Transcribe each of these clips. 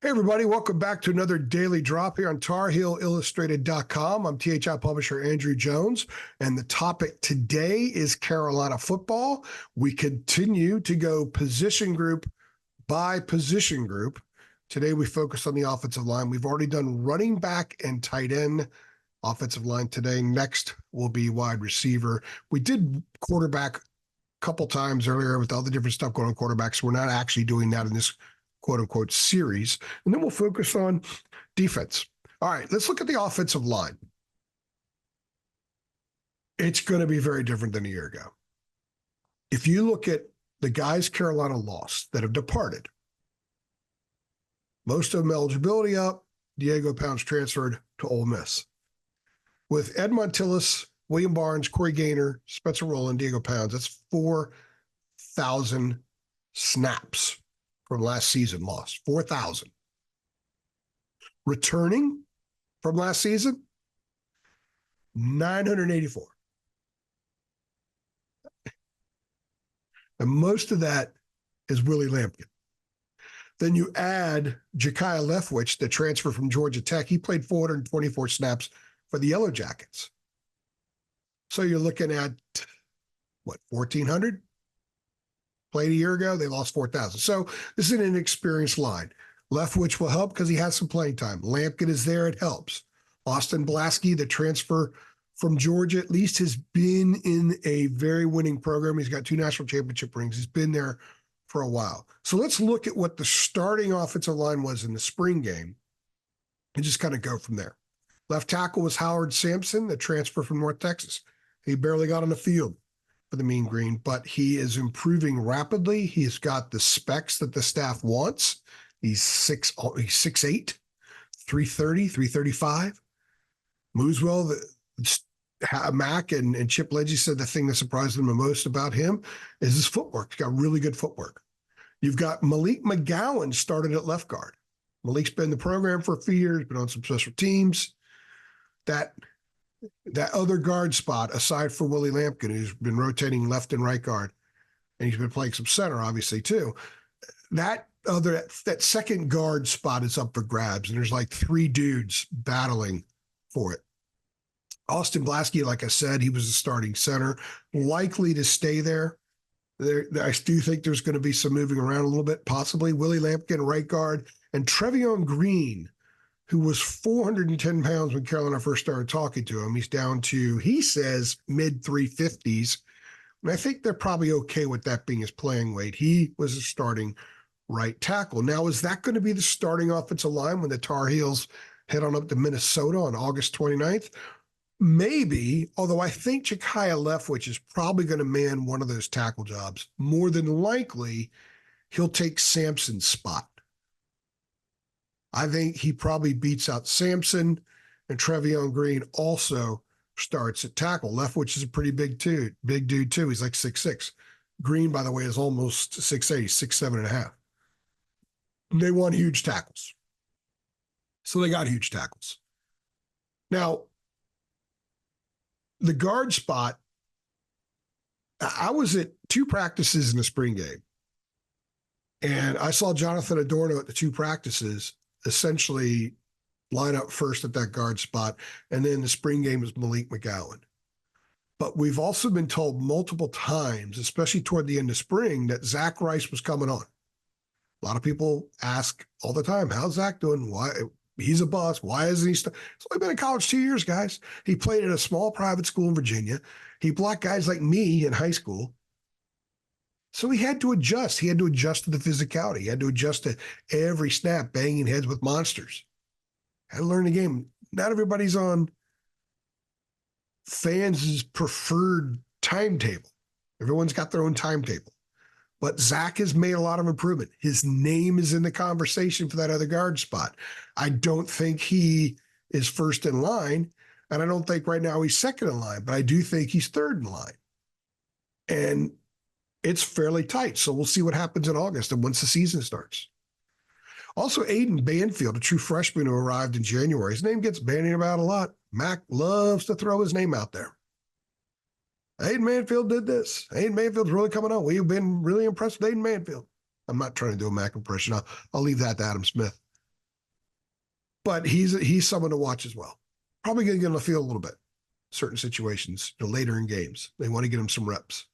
Hey, everybody. Welcome back to another daily drop here on TarHeelIllustrated.com. I'm THI publisher Andrew Jones, and the topic today is Carolina football. We continue to go position group by position group. Today, we focus on the offensive line. We've already done running back and tight end offensive line today. Next will be wide receiver. We did quarterback a couple times earlier with all the different stuff going on quarterbacks. So we're not actually doing that in this quote unquote series. And then we'll focus on defense. All right, let's look at the offensive line. It's going to be very different than a year ago. If you look at the guys Carolina lost that have departed, most of them eligibility up, Diego Pounds transferred to Ole Miss. With Ed Montilus, William Barnes, Corey Gaynor, Spencer Rowland, Diego Pounds, that's 4,000 snaps from last season lost, 4,000. Returning from last season, 984. And most of that is Willie Lampkin. Then you add Ja'Kiah Leftwich, the transfer from Georgia Tech. He played 424 snaps for the Yellow Jackets. So you're looking at, 1,400? Played a year ago, they lost 4,000. So this is an inexperienced line. Leftwich will help because he has some playing time. Lampkin is there, it helps. Austin Blaski, the transfer from Georgia, at least has been in a very winning program. He's got 2 national championship rings. He's been there for a while. So let's look at what the starting offensive line was in the spring game and just kind of go from there. Left tackle was Howard Sampson, the transfer from North Texas. He barely got on the field for the Mean Green, but he is improving rapidly. He's got the specs that the staff wants. He's 6'8", 330, 335. Moves well. Mac and Chip Leggy said the thing that surprised them the most about him is his footwork. He's got really good footwork. You've got Malik McGowan started at left guard. Malik's been in the program for a few years, been on some special teams. That other guard spot, aside for Willie Lampkin, who's been rotating left and right guard, and he's been playing some center, obviously, too. That second guard spot is up for grabs, and there's like 3 dudes battling for it. Austin Blaski, like I said, he was the starting center, likely to stay there. I do think there's going to be some moving around a little bit, possibly. Willie Lampkin, right guard, and Trevion Green, who was 410 pounds when Carolina first started talking to him. He's down to, he says, mid-350s. And I think they're probably okay with that being his playing weight. He was a starting right tackle. Now, is that going to be the starting offensive line when the Tar Heels head on up to Minnesota on August 29th? Maybe, although I think Ja'Kiah Leftwich is probably going to man one of those tackle jobs. More than likely, he'll take Sampson's spot. I think he probably beats out Sampson, and Trevion Green also starts at tackle. Leftwich is a pretty big dude too. He's like 6'6". Green, by the way, is almost 6'8", 6'7.5". They want huge tackles. So they got huge tackles. Now, the guard spot, I was at 2 practices in the spring game, and I saw Jonathan Adorno at the 2 practices essentially line up first at that guard spot, and then the spring game was Malik McGowan. But we've also been told multiple times, especially toward the end of spring, that Zach Rice was coming on. A lot of people ask all the time, how's Zach doing? Why? He's a bust. Why isn't he? He's only been in college 2 years, guys. He played at a small private school in Virginia. He blocked guys like me in high school. So he had to adjust. He had to adjust to the physicality. He had to adjust to every snap, banging heads with monsters. Had to learn the game. Not everybody's on fans' preferred timetable. Everyone's got their own timetable. But Zach has made a lot of improvement. His name is in the conversation for that other guard spot. I don't think he is first in line, and I don't think right now he's second in line, but I do think he's third in line. And it's fairly tight, so we'll see what happens in August and once the season starts. Also, Aiden Banfield, a true freshman who arrived in January. His name gets bandied about a lot. Mac loves to throw his name out there. Aiden Banfield did this. Aiden Banfield's really coming on. We've been really impressed with Aiden Banfield. I'm not trying to do a Mac impression. I'll leave that to Adam Smith. but he's someone to watch as well. Probably going to get on the field a little bit. Certain situations, later in games, they want to get him some reps.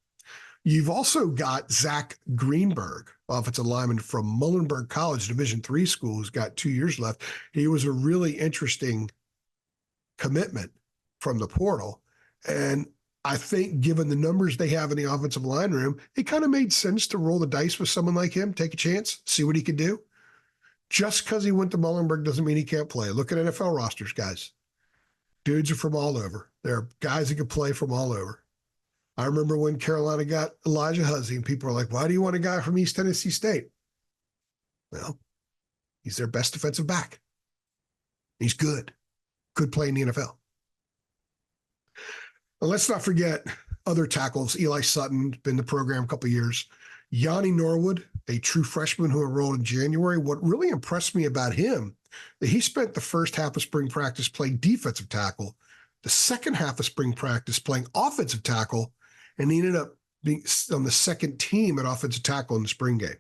You've also got Zach Greenberg, offensive lineman from Muhlenberg College, Division III school, who's got 2 years left. He was a really interesting commitment from the portal. And I think given the numbers they have in the offensive line room, it kind of made sense to roll the dice with someone like him, take a chance, see what he could do. Just because he went to Muhlenberg doesn't mean he can't play. Look at NFL rosters, guys. Dudes are from all over. There are guys that can play from all over. I remember when Carolina got Elijah Huzzy, and people were like, why do you want a guy from East Tennessee State? Well, he's their best defensive back. He's good. Could play in the NFL. And let's not forget other tackles. Eli Sutton, been in the program a couple of years. Yanni Norwood, a true freshman who enrolled in January. What really impressed me about him, that he spent the first half of spring practice playing defensive tackle, the second half of spring practice playing offensive tackle, and he ended up being on the second team at offensive tackle in the spring game.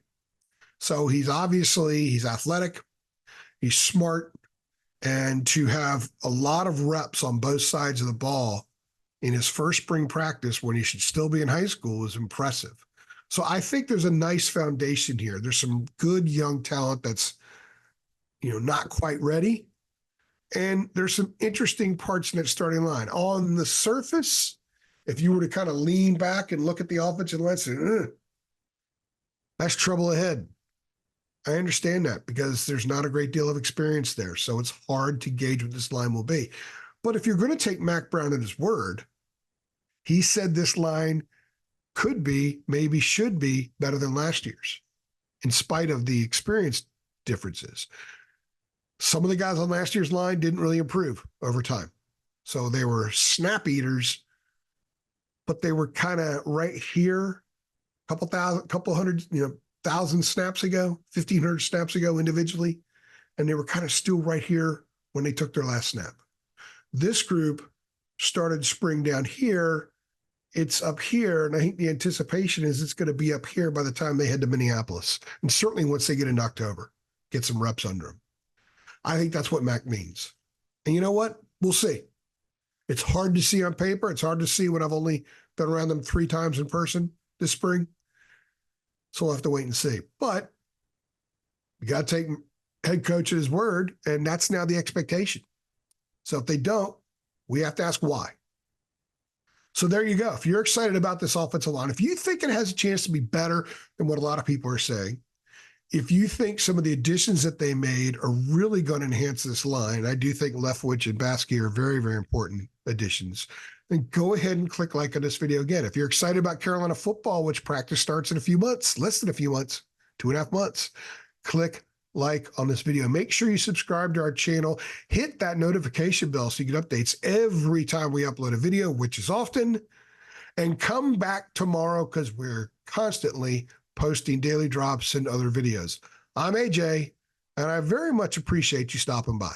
So he's athletic, he's smart, and to have a lot of reps on both sides of the ball in his first spring practice when he should still be in high school is impressive. So I think there's a nice foundation here. There's some good young talent that's, not quite ready. And there's some interesting parts in that starting line. On the surface, if you were to kind of lean back and look at the offensive line and say, that's trouble ahead. I understand that because there's not a great deal of experience there. So it's hard to gauge what this line will be. But if you're going to take Mack Brown at his word, he said this line could be, maybe should be better than last year's, in spite of the experience differences. Some of the guys on last year's line didn't really improve over time. So they were snap eaters, but they were kind of right here, couple hundred, 1,000 snaps ago, 1,500 snaps ago individually. And they were kind of still right here when they took their last snap. This group started spring down here. It's up here, and I think the anticipation is it's going to be up here by the time they head to Minneapolis. And certainly once they get into October, get some reps under them. I think that's what Mack means. And you know what? We'll see. It's hard to see on paper. It's hard to see when I've only been around them 3 times in person this spring. So we'll have to wait and see. But you got to take head coach at his word, and that's now the expectation. So if they don't, we have to ask why. So there you go. If you're excited about this offensive line, if you think it has a chance to be better than what a lot of people are saying, if you think some of the additions that they made are really going to enhance this line, I do think Leftwich and Baskey are very, very important additions, then go ahead and click like on this video again. If you're excited about Carolina football, which practice starts in a few months, less than a few months, 2.5 months, click like on this video. Make sure you subscribe to our channel. Hit that notification bell so you get updates every time we upload a video, which is often. And come back tomorrow because we're constantly posting daily drops and other videos. I'm AJ, and I very much appreciate you stopping by.